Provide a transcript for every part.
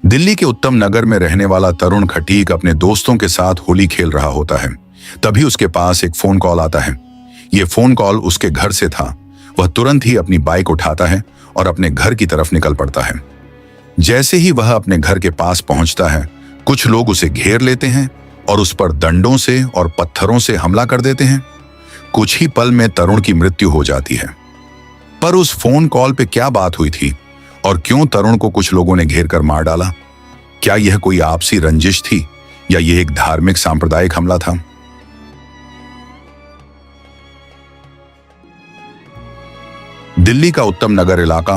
दिल्ली के उत्तम नगर में रहने वाला तरुण खटीक अपने दोस्तों के साथ होली खेल रहा होता है। तभी उसके पास एक फोन कॉल आता है। ये फोन कॉल उसके घर से था। वह तुरंत ही अपनी बाइक उठाता है और अपने घर की तरफ निकल पड़ता है। जैसे ही वह अपने घर के पास पहुंचता है, कुछ लोग उसे घेर लेते हैं और उस पर डंडों से और पत्थरों से हमला कर देते हैं। कुछ ही पल में तरुण की मृत्यु हो जाती है। पर उस फोन कॉल पे क्या बात हुई थी और क्यों तरुण को कुछ लोगों ने घेर कर मार डाला? क्या यह कोई आपसी रंजिश थी या यह एक धार्मिक सांप्रदायिक हमला था? दिल्ली का उत्तम नगर इलाका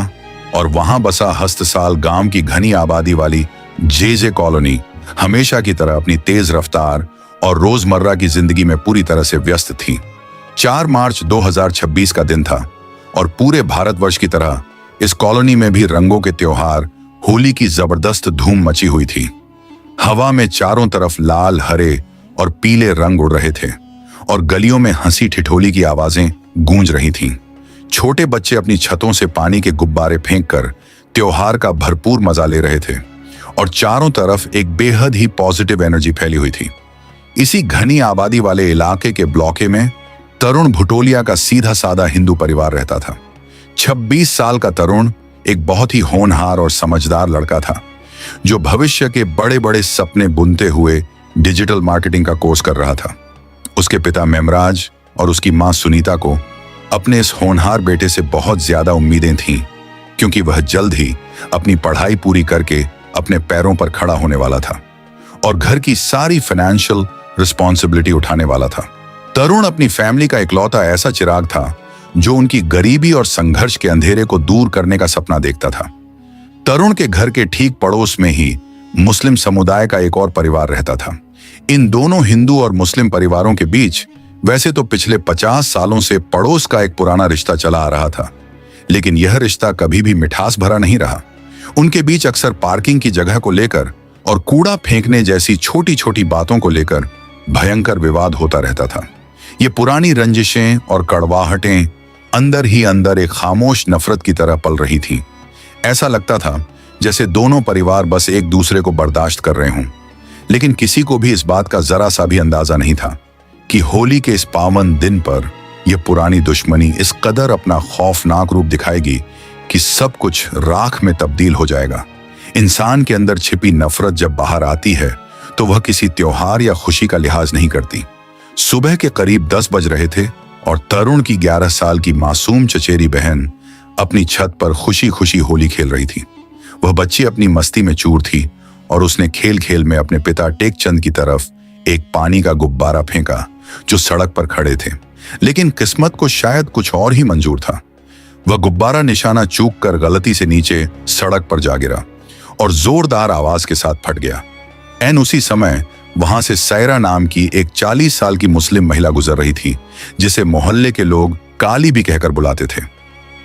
और वहां बसा हस्तसाल गांव की घनी आबादी वाली जे कॉलोनी हमेशा की तरह अपनी तेज रफ्तार और रोजमर्रा की जिंदगी में पूरी तरह से व्यस्त थी। 4 मार्च 2026 का दिन था और पूरे भारतवर्ष की तरह इस कॉलोनी में भी रंगों के त्योहार होली की जबरदस्त धूम मची हुई थी। हवा में चारों तरफ लाल, हरे और पीले रंग उड़ रहे थे और गलियों में हंसी ठिठोली की आवाजें गूंज रही थीं। छोटे बच्चे अपनी छतों से पानी के गुब्बारे फेंककर त्योहार का भरपूर मजा ले रहे थे और चारों तरफ एक बेहद ही पॉजिटिव एनर्जी फैली हुई थी। इसी घनी आबादी वाले इलाके के ब्लॉके में तरुण भुटोलिया का सीधा साधा हिंदू परिवार रहता था। 26 साल का तरुण एक बहुत ही होनहार और समझदार लड़का था, जो भविष्य के बड़े बड़े सपने बुनते हुए डिजिटल मार्केटिंग का कोर्स कर रहा था। उसके पिता मेमराज और उसकी मां सुनीता को अपने इस होनहार बेटे से बहुत ज्यादा उम्मीदें थीं, क्योंकि वह जल्द ही अपनी पढ़ाई पूरी करके अपने पैरों पर खड़ा होने वाला था और घर की सारी फाइनेंशियल रिस्पॉन्सिबिलिटी उठाने वाला था। तरुण अपनी फैमिली का इकलौता ऐसा चिराग था जो उनकी गरीबी और संघर्ष के अंधेरे को दूर करने का सपना देखता था। तरुण के घर के ठीक पड़ोस में ही मुस्लिम समुदाय का एक और परिवार रहता था। इन दोनों हिंदू और मुस्लिम परिवारों के बीच वैसे तो पिछले 50 सालों से पड़ोस का एक पुराना रिश्ता चला आ रहा था, लेकिन यह रिश्ता कभी भी मिठास भरा नहीं रहा। उनके बीच अक्सर पार्किंग की जगह को लेकर और कूड़ा फेंकने जैसी छोटी छोटी बातों को लेकर भयंकर विवाद होता रहता था। ये पुरानी रंजिशें और कड़वाहटें अंदर ही अंदर एक खामोश नफरत की तरह पल रही थीं। ऐसा लगता था जैसे दोनों परिवार बस एक दूसरे को बर्दाश्त कर रहे हों, लेकिन किसी को भी इस बात का जरा सा भी अंदाजा नहीं था कि होली के इस पावन दिन पर यह पुरानी दुश्मनी इस कदर अपना खौफनाक रूप दिखाएगी कि सब कुछ राख में तब्दील हो जाएगा। इंसान के अंदर छिपी नफरत जब बाहर आती है तो वह किसी त्योहार या खुशी का लिहाज नहीं करती। सुबह के करीब 10 बज रहे थे और तरुण की 11 साल की मासूम चचेरी बहन अपनी छत पर खुशी खुशी होली खेल रही थी। वह बच्ची अपनी मस्ती में चूर थी और उसने खेल खेल में अपने पिता टेकचंद की तरफ एक पानी का गुब्बारा फेंका जो सड़क पर खड़े थे, लेकिन किस्मत को शायद कुछ और ही मंजूर था। वह गुब्बारा निशाना चूक कर गलती से नीचे सड़क पर जा गिरा और जोरदार आवाज के साथ फट गया। एन उसी समय वहां से सैरा नाम की एक 40 साल की मुस्लिम महिला गुजर रही थी, जिसे मोहल्ले के लोग काली भी कहकर बुलाते थे।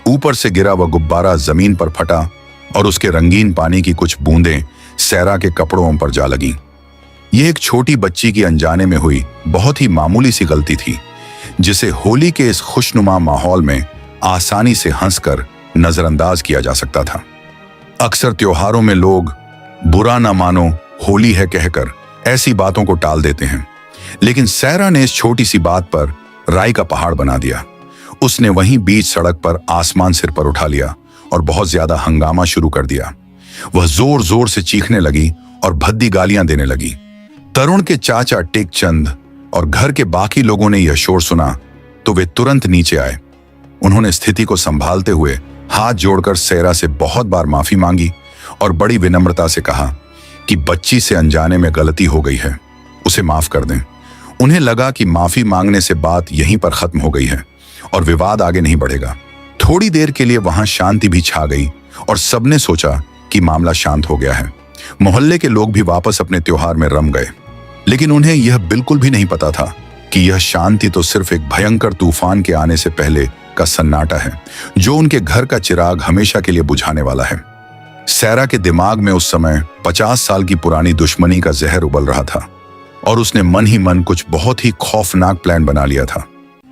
ऊपर से गिरा वह गुब्बारा जमीन पर फटा और उसके रंगीन पानी की कुछ बूंदें सैरा के कपड़ों पर जा लगी। यह एक छोटी बच्ची की अनजाने में हुई बहुत ही मामूली सी गलती थी, जिसे होली के इस खुशनुमा माहौल में आसानी से हंसकर नजरअंदाज किया जा सकता था। अक्सर त्योहारों में लोग बुरा ना मानो, होली है कहकर ऐसी बातों को टाल देते हैं, लेकिन सैरा ने इस छोटी सी बात पर राई का पहाड़ बना दिया। उसने वहीं बीच सड़क पर आसमान सिर पर उठा लिया और बहुत ज्यादा हंगामा शुरू कर दिया। वह जोर जोर से चीखने लगी और भद्दी गालियां देने लगी। तरुण के चाचा टेकचंद और घर के बाकी लोगों ने यह शोर सुना तो वे तुरंत नीचे आए। उन्होंने स्थिति को संभालते हुए हाथ जोड़कर सैरा से बहुत बार माफी मांगी और बड़ी विनम्रता से कहा कि बच्ची से अनजाने में गलती हो गई है, उसे माफ कर दें। उन्हें लगा कि माफी मांगने से बात यहीं पर खत्म हो गई है और विवाद आगे नहीं बढ़ेगा। थोड़ी देर के लिए वहां शांति भी छा गई और सबने सोचा कि मामला शांत हो गया है। मोहल्ले के लोग भी वापस अपने त्योहार में रम गए, लेकिन उन्हें यह बिल्कुल भी नहीं पता था कि यह शांति तो सिर्फ एक भयंकर तूफान के आने से पहले का सन्नाटा है, जो उनके घर का चिराग हमेशा के लिए बुझाने वाला है। सैरा के दिमाग में उस समय 50 साल की पुरानी दुश्मनी का जहर उबल रहा था और उसने मन ही मन कुछ बहुत ही खौफनाक प्लान बना लिया था।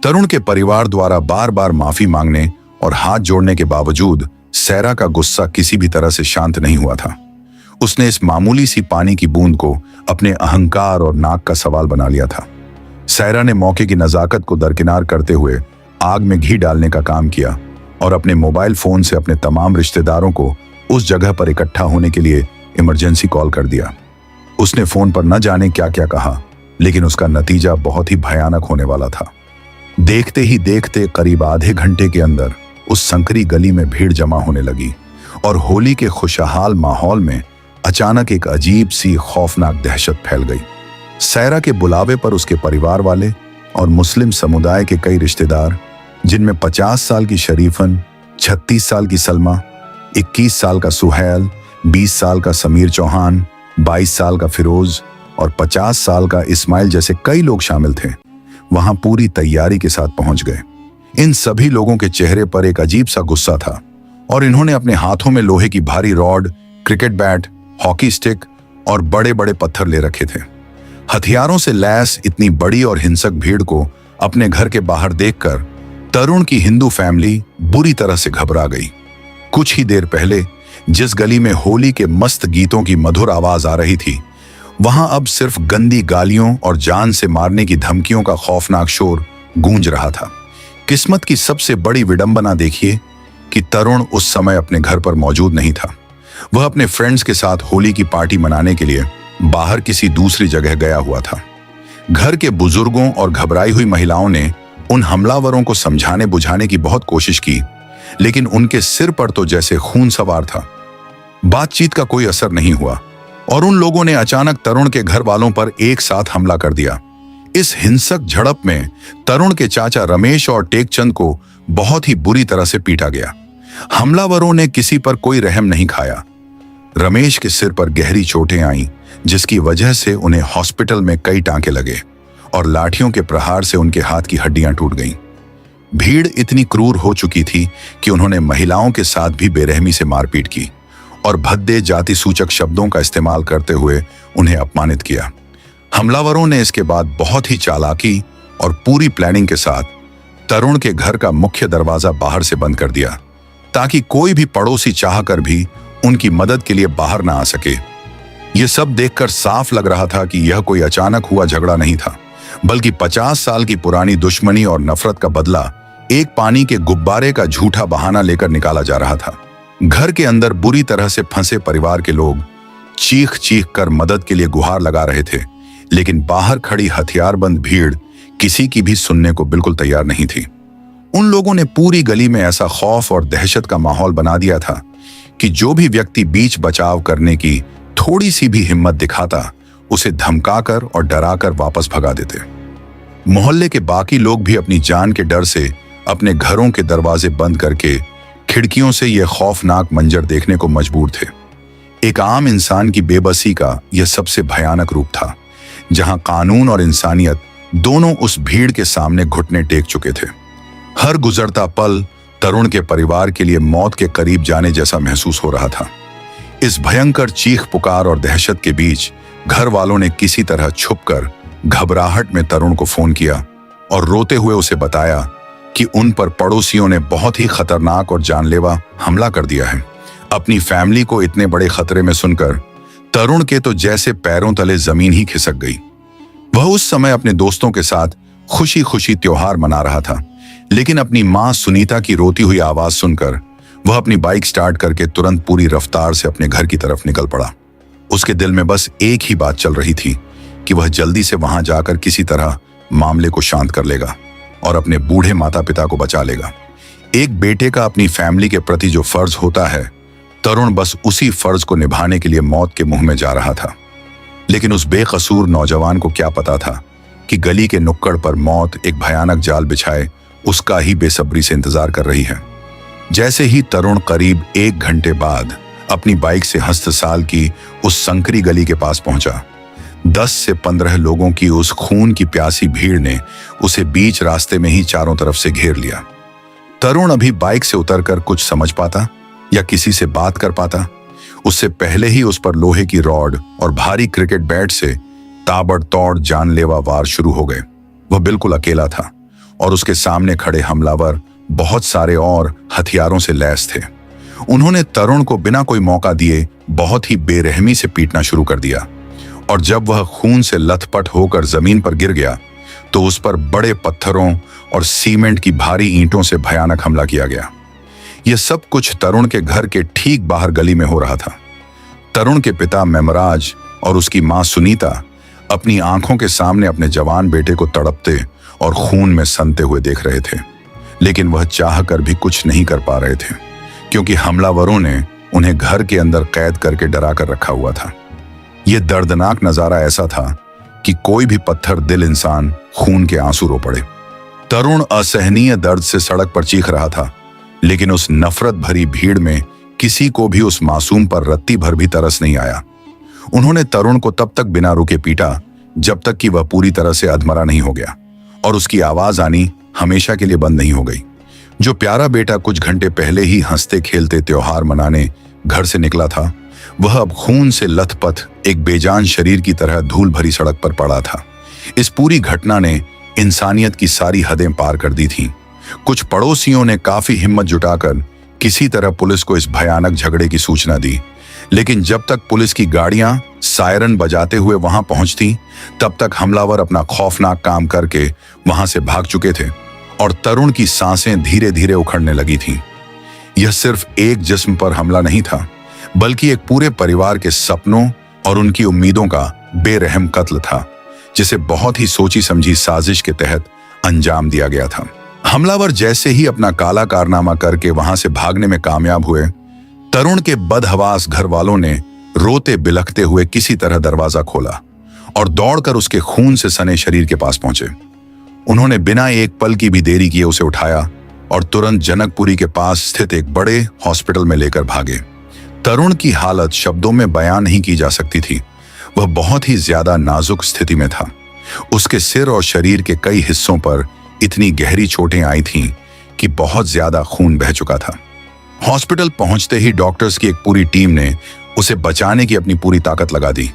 तरुण के परिवार द्वारा बार बार माफी मांगने और हाथ जोड़ने के बावजूद सैरा का गुस्सा किसी भी तरह से शांत नहीं हुआ था। उसने इस मामूली सी पानी की बूंद को अपने अहंकार और नाक का सवाल बना लिया था। सायरा ने मौके की नजाकत को दरकिनार करते हुए आग में घी डालने का काम किया और अपने मोबाइल फोन से अपने तमाम रिश्तेदारों को उस जगह पर इकट्ठा होने के लिए इमरजेंसी कॉल कर दिया। उसने फोन पर न जाने क्या क्या कहा, लेकिन उसका नतीजा बहुत ही भयानक होने वाला था। देखते ही देखते करीब आधे घंटे के अंदर उस संकरी गली में भीड़ जमा होने लगी और होली के खुशहाल माहौल में अचानक एक अजीब सी खौफनाक दहशत फैल गई। सायरा के बुलावे पर उसके परिवार वाले और मुस्लिम समुदाय के कई रिश्तेदार, जिनमें 50 साल की शरीफन, 36 साल की सलमा, 21 साल का सुहैल, 20 साल का समीर चौहान, 22 साल का फिरोज और 50 साल का इस्माइल जैसे कई लोग शामिल थे, वहां पूरी तैयारी के साथ पहुंच गए। इन सभी लोगों के चेहरे पर एक अजीब सा गुस्सा था और इन्होंने अपने हाथों में लोहे की भारी rod, cricket bat, hockey stick और बड़े बड़े पत्थर ले रखे थे। हथियारों से लैस इतनी बड़ी और हिंसक भीड़ को अपने घर के बाहर देखकर तरुण की हिंदू फैमिली बुरी तरह से घबरा गई। कुछ ही देर पहले जिस गली में होली के मस्त गीतों की मधुर आवाज आ रही थी, वहां अब सिर्फ गंदी गालियों और जान से मारने की धमकियों का खौफनाक शोर गूंज रहा था। किस्मत की सबसे बड़ी विडंबना देखिए कि तरुण उस समय अपने घर पर मौजूद नहीं था। वह अपने फ्रेंड्स के साथ होली की पार्टी मनाने के लिए बाहर किसी दूसरी जगह गया हुआ था। घर के बुजुर्गों और घबराई हुई महिलाओं ने उन हमलावरों को समझाने बुझाने की बहुत कोशिश की, लेकिन उनके सिर पर तो जैसे खून सवार था। बातचीत का कोई असर नहीं हुआ और उन लोगों ने अचानक तरुण के घर वालों पर एक साथ हमला कर दिया। इस हिंसक झड़प में तरुण के चाचा रमेश और टेकचंद को बहुत ही बुरी तरह से पीटा गया। हमलावरों ने किसी पर कोई रहम नहीं खाया। रमेश के सिर पर गहरी चोटें आईं, जिसकी वजह से उन्हें हॉस्पिटल में कई टांके लगे और लाठियों के प्रहार से उनके हाथ की हड्डियां टूट गईं। भीड़ इतनी क्रूर हो चुकी थी कि उन्होंने महिलाओं के साथ भी बेरहमी से मारपीट की और भद्दे जाति सूचक शब्दों का इस्तेमाल करते हुए उन्हें अपमानित किया। हमलावरों ने इसके बाद बहुत ही चालाकी और पूरी प्लानिंग के साथ तरुण के घर का मुख्य दरवाजा बाहर से बंद कर दिया, ताकि कोई भी पड़ोसी चाहकर भी उनकी मदद के लिए बाहर ना आ सके। यह सब देखकर साफ लग रहा था कि यह कोई अचानक हुआ झगड़ा नहीं था, बल्कि 50 साल की पुरानी दुश्मनी और नफरत का बदला एक पानी के गुब्बारे का झूठा बहाना लेकर निकाला जा रहा था। घर के अंदर बुरी तरह से फंसे परिवार के लोग चीख चीख कर मदद के लिए गुहार लगा रहे थे, लेकिन बाहर खड़ी हथियारबंद भीड़ किसी की भी सुनने को बिल्कुल तैयार नहीं थी। उन लोगों ने पूरी गली में ऐसा खौफ और दहशत का माहौल बना दिया था कि जो भी व्यक्ति बीच बचाव करने की थोड़ी सी भी हिम्मत दिखाता, उसे धमकाकर और डराकर वापस भगा देते। मोहल्ले के बाकी लोग भी अपनी जान के डर से अपने घरों के दरवाजे बंद करके खिड़कियों से यह खौफनाक मंजर देखने को मजबूर थे। एक आम इंसान की बेबसी का यह सबसे भयानक रूप था, जहां कानून और इंसानियत दोनों उस भीड़ के सामने घुटने टेक चुके थे। हर गुजरता पल तरुण के परिवार के लिए मौत के करीब जाने जैसा महसूस हो रहा था। इस भयंकर चीख पुकार और दहशत के बीच घर वालों ने किसी तरह छुपकर घबराहट में तरुण को फोन किया और रोते हुए उसे बताया कि उन पर पड़ोसियों ने बहुत ही खतरनाक और जानलेवा हमला कर दिया है। अपनी फैमिली को इतने बड़े खतरे में सुनकर तरुण के तो जैसे पैरों तले जमीन ही खिसक गई। वह उस समय अपने दोस्तों के साथ खुशी खुशी त्योहार मना रहा था, लेकिन अपनी मां सुनीता की रोती हुई आवाज सुनकर वह अपनी बाइक स्टार्ट करके तुरंत पूरी रफ्तार से अपने घर की तरफ निकल पड़ा। उसके दिल में बस एक ही बात चल रही थी कि वह जल्दी से वहां जाकर किसी तरह मामले को शांत कर लेगा और अपने बूढ़े माता पिता को बचा लेगा। एक बेटे का अपनी फैमिली के प्रति जो फर्ज होता है, तरुण बस उसी फर्ज को निभाने के लिए मौत के मुंह में जा रहा था। लेकिन उस बेकसूर नौजवान को क्या पता था कि गली के नुक्कड़ पर मौत एक भयानक जाल बिछाए उसका ही बेसब्री से इंतजार कर रही है। जैसे ही तरुण करीब 1 घंटे बाद अपनी बाइक से हस्तसाल की उस संकरी गली के पास पहुंचा, 10 से 15 लोगों की उस खून की प्यासी भीड़ ने उसे बीच रास्ते में ही चारों तरफ से घेर लिया। तरुण अभी बाइक से उतरकर कुछ समझ पाता या किसी से बात कर पाता, उससे पहले ही उस पर लोहे की रॉड और भारी क्रिकेट बैट से ताबड़तोड़ जानलेवा वार शुरू हो गए। वह बिल्कुल अकेला था और उसके सामने खड़े हमलावर बहुत सारे और हथियारों से लैस थे। उन्होंने तरुण को बिना कोई मौका दिए बहुत ही बेरहमी से पीटना शुरू कर दिया और जब वह खून से लथपथ होकर जमीन पर गिर गया तो उस पर बड़े पत्थरों और सीमेंट की भारी ईंटों से भयानक हमला किया गया। यह सब कुछ तरुण के घर के ठीक बाहर गली में हो रहा था। तरुण के पिता मेमराज और उसकी मां सुनीता अपनी आंखों के सामने अपने जवान बेटे को तड़पते और खून में सनते हुए देख रहे थे, लेकिन वह चाहकर भी कुछ नहीं कर पा रहे थे क्योंकि हमलावरों ने उन्हें घर के अंदर कैद करके डरा कर रखा हुआ था। यह दर्दनाक नजारा ऐसा था कि कोई भी पत्थर दिल इंसान खून के आंसू रो पड़े। तरुण असहनीय दर्द से सड़क पर चीख रहा था, लेकिन उस नफरत भरी भीड़ में किसी को भी उस मासूम पर रत्ती भर भी तरस नहीं आया। उन्होंने तरुण को तब तक बिना रुके पीटा जब तक कि वह पूरी तरह से अधमरा नहीं हो गया और उसकी आवाज आनी हमेशा के लिए बंद नहीं हो गई। जो प्यारा बेटा कुछ घंटे पहले ही हंसते खेलते त्योहार मनाने घर से निकला था, वह अब खून से लथपथ एक बेजान शरीर की तरह धूल भरी सड़क पर पड़ा था। इस पूरी घटना ने इंसानियत की सारी हदें पार कर दी थीं। कुछ पड़ोसियों ने काफी हिम्मत जुटाकर किसी तरह पुलिस को इस भयानक झगड़े की सूचना दी, लेकिन जब तक पुलिस की गाड़ियां सायरन बजाते हुए वहां पहुंचती, तब तक हमलावर अपना खौफनाक काम करके वहां से भाग चुके थे और तरुण की सांसें धीरे धीरे उखड़ने लगी थीं। यह सिर्फ एक जिस्म पर हमला नहीं था, बल्कि एक पूरे परिवार के सपनों और उनकी उम्मीदों का बेरहम कत्ल था, जिसे बहुत ही सोची समझी साजिश के तहत अंजाम दिया गया था। हमलावर जैसे ही अपना काला कारनामा करके वहां से भागने में कामयाब हुए, तरुण के बदहवास घर वालों ने रोते बिलखते हुए किसी तरह दरवाजा खोला और दौड़कर उसके खून से सने शरीर के पास पहुंचे। उन्होंने बिना एक पल की भी देरी किए उसे उठाया और तुरंत जनकपुरी के पास स्थित एक बड़े हॉस्पिटल में लेकर भागे। तरुण की हालत शब्दों में बयान नहीं की जा सकती थी। वह बहुत ही ज्यादा नाजुक स्थिति में था। उसके सिर और शरीर के कई हिस्सों पर इतनी गहरी चोटें आई थीं कि बहुत ज्यादा खून बह चुका था। हॉस्पिटल पहुंचते ही डॉक्टर्स की एक पूरी टीम ने उसे बचाने की अपनी पूरी ताकत लगा दी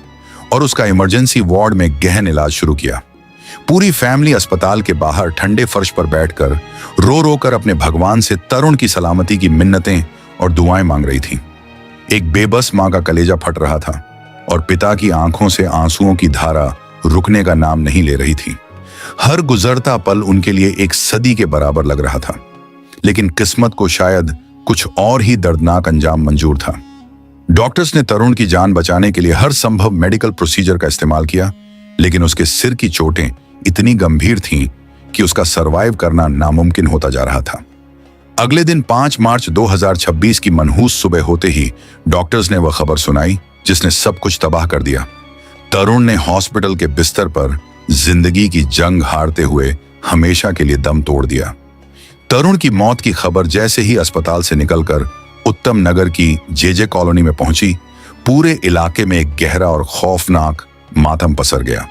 और उसका इमरजेंसी वार्ड में गहन इलाज शुरू किया। पूरी फैमिली अस्पताल के बाहर ठंडे फर्श पर बैठकर रो रो कर अपने भगवान से तरुण की सलामती की मिन्नतें और दुआएं मांग रही थी। एक बेबस मां का कलेजा फट रहा था और पिता की आंखों से आंसुओं की धारा रुकने का नाम नहीं ले रही थी। हर गुजरता पल उनके लिए एक सदी के बराबर लग रहा था, लेकिन किस्मत को शायद कुछ और ही दर्दनाक अंजाम मंजूर था। डॉक्टर्स ने तरुण की जान बचाने के लिए हर संभव मेडिकल प्रोसीजर का इस्तेमाल किया, लेकिन उसके सिर की चोटें इतनी गंभीर थीं कि उसका सरवाइव करना नामुमकिन होता जा रहा था। अगले दिन 5 मार्च 2026 की मनहूस सुबह होते ही डॉक्टर्स ने वह खबर सुनाई जिसने सब कुछ तबाह कर दिया। तरुण ने हॉस्पिटल के बिस्तर पर जिंदगी की जंग हारते हुए हमेशा के लिए दम तोड़ दिया। तरुण की मौत की खबर जैसे ही अस्पताल से निकलकर उत्तम नगर की जेजे कॉलोनी में पहुंची, पूरे इलाके में एक गहरा और खौफनाक मातम पसर गया।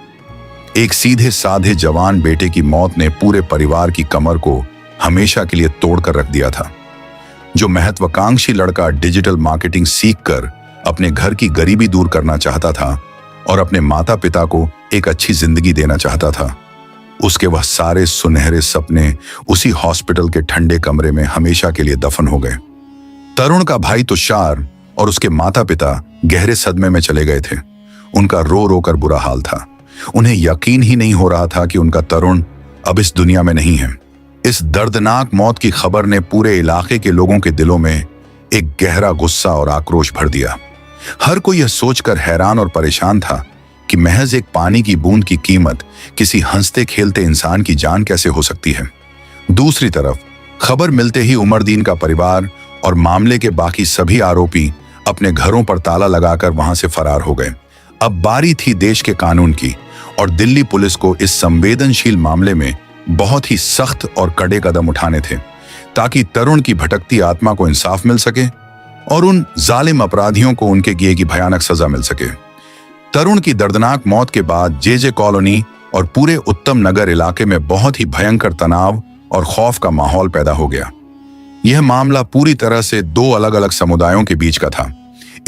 एक सीधे साधे जवान बेटे की मौत ने पूरे परिवार की कमर को हमेशा के लिए तोड़कर रख दिया था। जो महत्वाकांक्षी लड़का डिजिटल मार्केटिंग सीखकर अपने घर की गरीबी दूर करना चाहता था और अपने माता पिता को एक अच्छी जिंदगी देना चाहता था, उसके वह सारे सुनहरे सपने उसी हॉस्पिटल के ठंडे कमरे में हमेशा के लिए दफन हो गए। तरुण का भाई तुषार और उसके माता पिता गहरे सदमे में चले गए थे। उनका रो रो कर बुरा हाल था। उन्हें यकीन ही नहीं हो रहा था कि उनका तरुण अब इस दुनिया में नहीं है। इस दर्दनाक मौत की खबर ने पूरे इलाके के लोगों के दिलों में एक गहरा गुस्सा और आक्रोश भर दिया। हर कोई यह सोचकर हैरान और परेशान था कि महज एक पानी की बूंद की कीमत किसी हंसते खेलते इंसान की जान कैसे हो सकती है। दूसरी तरफ खबर मिलते ही उमरदीन का परिवार और मामले के बाकी सभी आरोपी अपने घरों पर ताला लगाकर वहां से फरार हो गए। अब बारी थी देश के कानून की और दिल्ली पुलिस को इस संवेदनशील मामले में बहुत ही सख्त और कड़े कदम उठाने थे ताकि तरुण की भटकती आत्मा को इंसाफ मिल सके और उन जालिम अपराधियों को उनके किए की भयानक सजा मिल सके। तरुण की दर्दनाक मौत के बाद जेजे कॉलोनी और पूरे उत्तम नगर इलाके में बहुत ही भयंकर तनाव और खौफ का माहौल पैदा हो गया। यह मामला पूरी तरह से 2 अलग अलग समुदायों के बीच का था,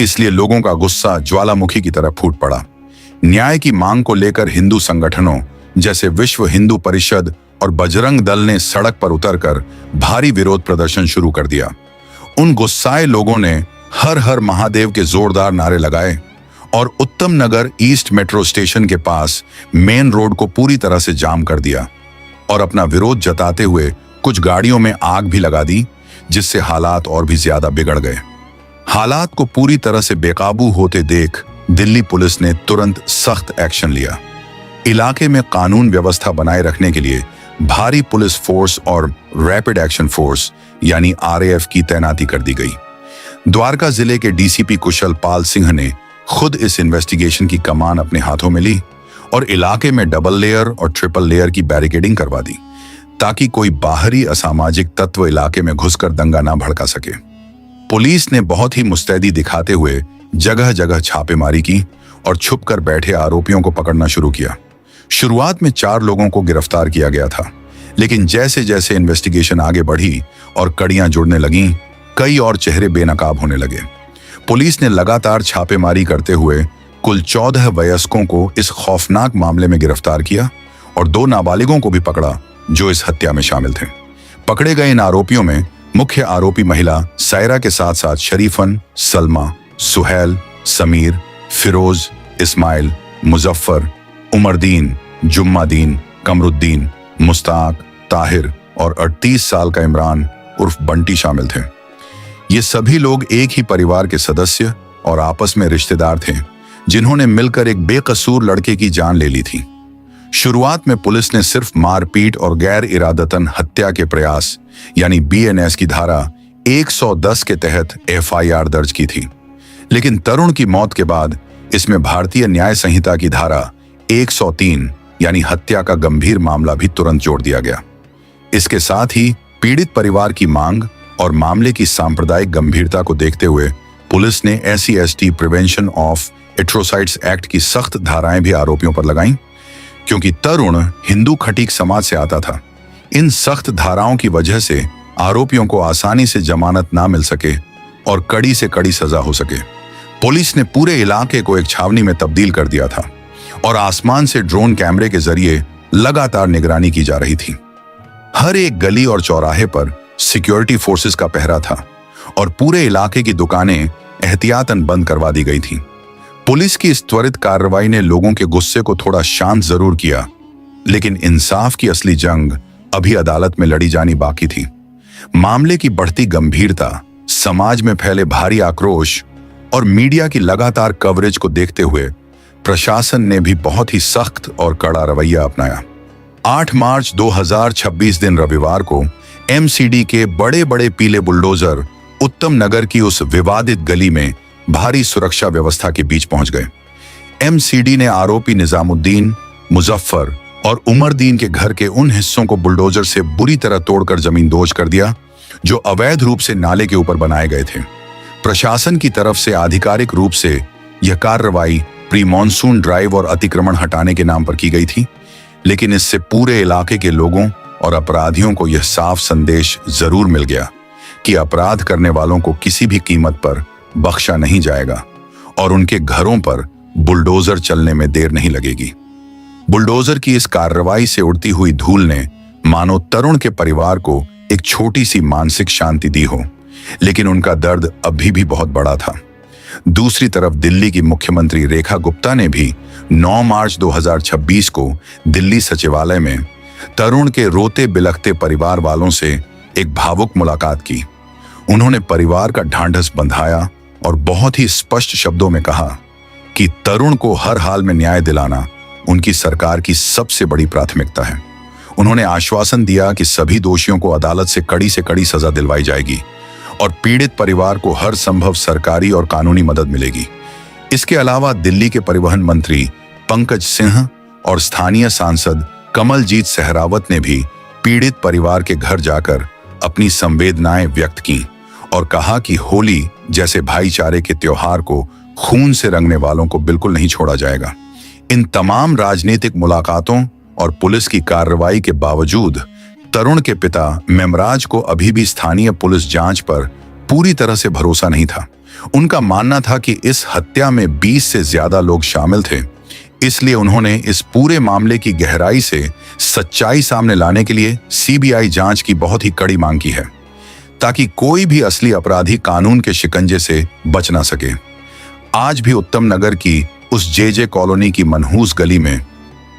इसलिए लोगों का गुस्सा ज्वालामुखी की तरह फूट पड़ा। न्याय की मांग को लेकर हिंदू संगठनों जैसे विश्व हिंदू परिषद और बजरंग दल ने सड़क पर उतरकर भारी विरोध प्रदर्शन शुरू कर दिया। उन गुस्साए लोगों ने हर हर महादेव के जोरदार नारे लगाए और उत्तम नगर ईस्ट मेट्रो स्टेशन के पास मेन रोड को पूरी तरह से जाम कर दिया और अपना विरोध जताते हुए कुछ गाड़ियों में आग भी लगा दी, जिससे हालात और भी ज्यादा बिगड़ गए। हालात को पूरी तरह से बेकाबू होते देख दिल्ली पुलिस ने तुरंत सख्त एक्शन लिया। इलाके में कानून व्यवस्था बनाए रखने के लिए भारी पुलिस फोर्स और रैपिड एक्शन फोर्स यानी RAF की तैनाती कर दी गई। द्वारका जिले के DCP कुशल पाल सिंह ने खुद इस इन्वेस्टिगेशन की कमान अपने हाथों में ली और इलाके में डबल लेयर और ट्रिपल लेयर की बैरिकेडिंग करवा दी, ताकि कोई बाहरी असामाजिक तत्व इलाके में घुसकर दंगा ना भड़का सके। पुलिस ने बहुत ही मुस्तैदी दिखाते हुए जगह जगह छापेमारी की और छुपकर बैठे आरोपियों को पकड़ना शुरू किया। शुरुआत में 4 लोगों को गिरफ्तार किया गया था, लेकिन जैसे जैसे इन्वेस्टिगेशन आगे बढ़ी और कड़ियां जुड़ने लगीं, कई और चेहरे बेनकाब होने लगे। पुलिस ने लगातार छापेमारी करते हुए कुल 14 वयस्कों को इस खौफनाक मामले में गिरफ्तार किया और 2 नाबालिगों को भी पकड़ा जो इस हत्या में शामिल थे। पकड़े गए इन आरोपियों में मुख्य आरोपी महिला सायरा के साथ साथ शरीफन, सलमा, सुहैल, समीर, फिरोज, इस्माइल, मुजफ्फर, उमरदीन, जुम्मादीन, कमरुद्दीन, मुस्ताक, ताहिर और 38 साल का इमरान उर्फ बंटी शामिल थे। ये सभी लोग एक ही परिवार के सदस्य और आपस में रिश्तेदार थे, जिन्होंने मिलकर एक बेकसूर लड़के की जान ले ली थी। शुरुआत में पुलिस ने सिर्फ मारपीट और गैर इरादतन हत्या के प्रयास यानी BNS की धारा 110 के तहत FIR दर्ज की थी, लेकिन तरुण की मौत के बाद इसमें भारतीय न्याय संहिता की धारा 103 यानी हत्या का गंभीर मामला भी तुरंत जोड़ दिया गया। इसके साथ ही पीड़ित परिवार की मांग और मामले की सांप्रदायिक गंभीरता को देखते हुए पुलिस ने SC/ST प्रिवेंशन ऑफ एट्रोसाइड्स एक्ट की सख्त धाराएं भी आरोपियों पर लगाईं, क्योंकि तरुण हिंदू खटीक समाज से आता था। इन सख्त धाराओं की वजह से आरोपियों को आसानी से जमानत ना मिल सके और कड़ी से कड़ी सजा हो सके। पुलिस ने पूरे इलाके को एक छावनी में तब्दील कर दिया था और आसमान से ड्रोन कैमरे के जरिए लगातार निगरानी की जा रही थी। हर एक गली और चौराहे पर सिक्योरिटी फोर्सेस का पहरा था और पूरे इलाके की दुकानें एहतियातन बंद करवा दी गई थीं। पुलिस की इस त्वरित कार्रवाई ने लोगों के गुस्से को थोड़ा शांत जरूर किया, लेकिन इंसाफ की असली जंग अभी अदालत में लड़ी जानी बाकी थी। मामले की बढ़ती गंभीरता, समाज में फैले भारी आक्रोश और मीडिया की लगातार कवरेज को देखते हुए प्रशासन ने भी बहुत ही सख्त और कड़ा रवैया अपनाया। 8 मार्च 2026 दिन रविवार को MCD के बड़े बड़े पीले बुलडोजर उत्तम नगर की उस विवादित गली में भारी सुरक्षा व्यवस्था के बीच पहुंच गए। MCD ने आरोपी निजामुद्दीन, मुजफ्फर और उमरदीन के घर के उन हिस्सों को बुलडोजर से बुरी तरह तोड़कर जमींदोज कर दिया जो अवैध रूप से नाले के ऊपर बनाए गए थे। प्रशासन की तरफ से आधिकारिक रूप से यह कार्रवाई प्री मॉनसून ड्राइव और अतिक्रमण हटाने के नाम पर की गई थी, लेकिन इससे पूरे इलाके के लोगों और अपराधियों को यह साफ संदेश जरूर मिल गया कि अपराध करने वालों को किसी भी कीमत पर बख्शा नहीं जाएगा और उनके घरों पर बुलडोजर चलने में देर नहीं लगेगी। बुलडोजर की इस कार्रवाई से उड़ती हुई धूल ने मानो तरुण के परिवार को एक छोटी सी मानसिक शांति दी हो, लेकिन उनका दर्द अभी भी बहुत बड़ा था। दूसरी तरफ दिल्ली की मुख्यमंत्री रेखा गुप्ता ने भी 9 मार्च 2026 को दिल्ली सचिवालय में तरुण के रोते बिलखते परिवार वालों से एक भावुक मुलाकात की। उन्होंने परिवार का ढांढस बंधाया और बहुत ही स्पष्ट शब्दों में कहा कि तरुण को हर हाल में न्याय दिलाना उनकी सरकार की सबसे बड़ी प्राथमिकता है। उन्होंने आश्वासन दिया कि सभी दोषियों को अदालत से कड़ी सजा दिलवाई जाएगी और पीड़ित परिवार को हर संभव सरकारी और कानूनी मदद मिलेगी। इसके अलावा दिल्ली के परिवहन मंत्री पंकज सिंह और स्थानीय सांसद कमलजीत सहरावत ने भी पीड़ित परिवार के घर जाकर अपनी संवेदनाएं व्यक्त की और कहा कि होली जैसे भाईचारे के त्योहार को खून से रंगने वालों को बिल्कुल नहीं छोड़ा जाएगा। इन तमाम राजनीतिक मुलाकातों और पुलिस की कार्रवाई के बावजूद तरुण के पिता मेमराज को अभी भी स्थानीय पुलिस जांच पर पूरी तरह से भरोसा नहीं था। उनका मानना था कि इस हत्या में 20 से ज्यादा लोग शामिल थे, इसलिए उन्होंने इस पूरे मामले की गहराई से सच्चाई सामने लाने के लिए CBI जांच की बहुत ही कड़ी मांग की है। ताकि कोई भी असली अपराधी कानून के शिकंजे से बच ना सके। आज भी उत्तम नगर की उस जे कॉलोनी की मनहूस गली में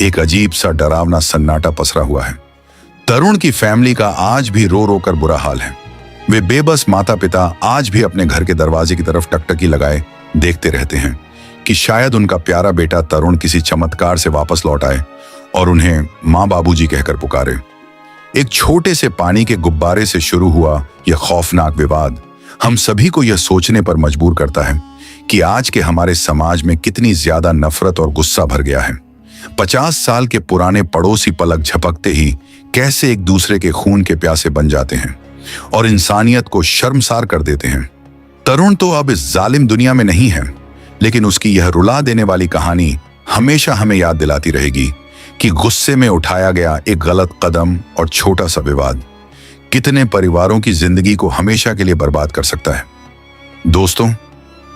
एक अजीब सा डरावना सन्नाटा पसरा हुआ है। तरुण की फैमिली का आज भी रो रो कर बुरा हाल है। वे बेबस माता पिता आज भी अपने घर के दरवाजे की तरफ टकटकी लगाए देखते रहते हैं कि शायद उनका प्यारा बेटा तरुण किसी चमत्कार से वापस लौट आए और उन्हें माँ बाबूजी कहकर पुकारे। एक छोटे से पानी के गुब्बारे से शुरू हुआ यह खौफनाक विवाद हम सभी को यह सोचने पर मजबूर करता है कि आज के हमारे समाज में कितनी ज्यादा नफरत और गुस्सा भर गया है। 50 साल के पुराने पड़ोसी पलक झपकते ही कैसे एक दूसरे के खून के प्यासे बन जाते हैं और इंसानियत को शर्मसार कर देते हैं। तरुण तो अब इस जालिम दुनिया में नहीं है, लेकिन उसकी यह रुला देने वाली कहानी हमेशा हमें याद दिलाती रहेगी कि गुस्से में उठाया गया एक गलत कदम और छोटा सा विवाद कितने परिवारों की जिंदगी को हमेशा के लिए बर्बाद कर सकता है। दोस्तों,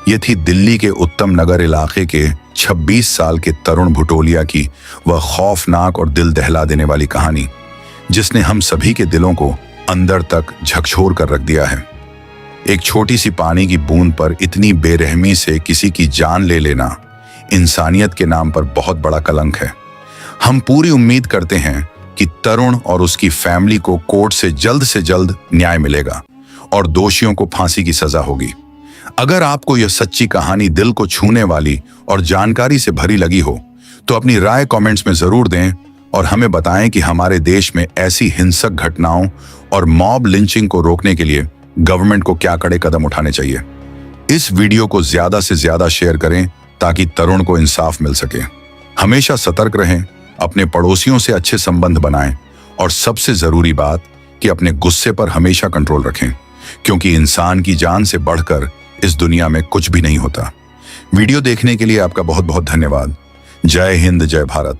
ये थी दिल्ली के उत्तम नगर इलाके के 26 साल के तरुण भुटोलिया की वह खौफनाक और दिल दहला देने वाली कहानी, जिसने हम सभी के दिलों को अंदर तक झकझोर कर रख दिया है। एक छोटी सी पानी की बूंद पर इतनी बेरहमी से किसी की जान ले लेना इंसानियत के नाम पर बहुत बड़ा कलंक है। हम पूरी उम्मीद करते हैं कि तरुण और उसकी फैमिली को कोर्ट से जल्द न्याय मिलेगा और दोषियों को फांसी की सजा होगी। अगर आपको यह सच्ची कहानी दिल को छूने वाली और जानकारी से भरी लगी हो तो अपनी राय कमेंट्स में जरूर दें और हमें बताएं कि हमारे देश में ऐसी हिंसक घटनाओं और मॉब लिंचिंग को रोकने के लिए गवर्नमेंट को क्या कड़े कदम उठाने चाहिए। इस वीडियो को ज्यादा से ज्यादा शेयर करें ताकि तरुण को इंसाफ मिल सके। हमेशा सतर्क रहें, अपने पड़ोसियों से अच्छे संबंध बनाएं और सबसे जरूरी बात कि अपने गुस्से पर हमेशा कंट्रोल रखें, क्योंकि इंसान की जान से बढ़कर इस दुनिया में कुछ भी नहीं होता। वीडियो देखने के लिए आपका बहुत बहुत धन्यवाद। जय हिंद, जय भारत।